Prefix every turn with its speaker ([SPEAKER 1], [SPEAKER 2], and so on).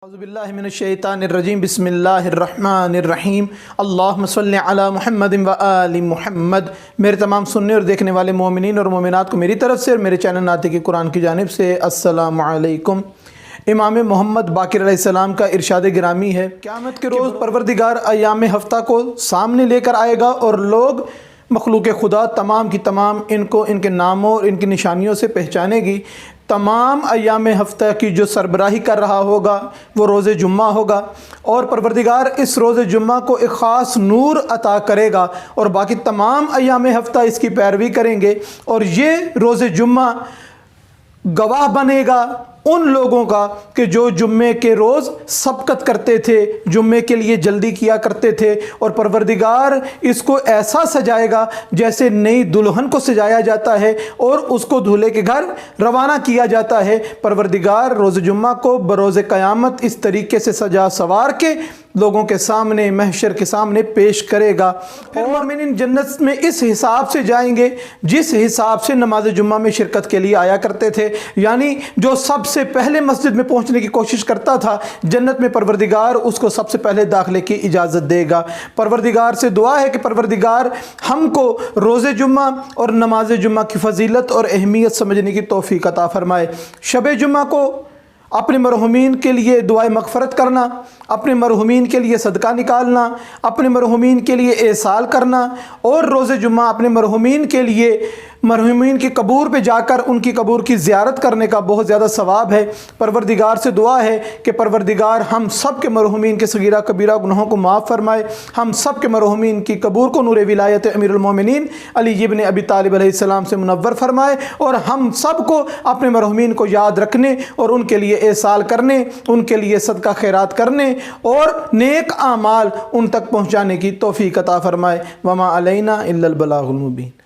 [SPEAKER 1] اعوذ باللہ من الشیطان الرجیم بسم اللہ الرحمن الرحیم اللہم صلی علی محمد و آل محمد۔ میرے تمام سننے اور دیکھنے والے مومنین اور مومنات کو میری طرف سے اور میرے چینل ناطق قرآن کی جانب سے السلام علیکم۔ امام محمد باقر علیہ السلام کا ارشاد گرامی ہے، قیامت کے روز پروردگار ایام ہفتہ کو سامنے لے کر آئے گا اور لوگ مخلوق خدا تمام کی تمام ان کو ان کے ناموں اور ان کی نشانیوں سے پہچانے گی۔ تمام ایام ہفتہ کی جو سربراہی کر رہا ہوگا وہ روز جمعہ ہوگا، اور پروردگار اس روز جمعہ کو ایک خاص نور عطا کرے گا اور باقی تمام ایام ہفتہ اس کی پیروی کریں گے، اور یہ روز جمعہ گواہ بنے گا ان لوگوں کا کہ جو جمعے کے روز سبقت کرتے تھے، جمعے کے لیے جلدی کیا کرتے تھے، اور پروردگار اس کو ایسا سجائے گا جیسے نئی دلہن کو سجایا جاتا ہے اور اس کو دولہے کے گھر روانہ کیا جاتا ہے۔ پروردگار روز جمعہ کو بروز قیامت اس طریقے سے سجا سوار کے لوگوں کے سامنے، محشر کے سامنے پیش کرے گا، اور مومنین جنت میں اس حساب سے جائیں گے جس حساب سے نماز جمعہ میں شرکت کے لیے آیا کرتے تھے، یعنی جو سب سے پہلے مسجد میں پہنچنے کی کوشش کرتا تھا، جنت میں پروردگار اس کو سب سے پہلے داخلے کی اجازت دے گا۔ پروردگار سے دعا ہے کہ پروردگار ہم کو روز جمعہ اور نماز جمعہ کی فضیلت اور اہمیت سمجھنے کی توفیق عطا فرمائے۔ شب جمعہ کو اپنے مرحومین کے لیے دعائے مغفرت کرنا، اپنے مرحومین کے لیے صدقہ نکالنا، اپنے مرحومین کے لیے احسان کرنا، اور روز جمعہ اپنے مرحومین کے لیے مرحومین کی قبور پہ جا کر ان کی قبور کی زیارت کرنے کا بہت زیادہ ثواب ہے۔ پروردگار سے دعا ہے کہ پروردگار ہم سب کے مرحومین کے صغیرہ کبیرہ گناہوں کو معاف فرمائے، ہم سب کے مرحومین کی قبور کو نور ولایت امیر المومنین علی ابن ابی طالب علیہ السلام سے منور فرمائے، اور ہم سب کو اپنے مرحومین کو یاد رکھنے اور ان کے لیے احسان کرنے، ان کے لیے صدقہ خیرات کرنے اور نیک اعمال ان تک پہنچانے کی توفیق عطا فرمائے۔ وما علینا الا البلاغ المبین۔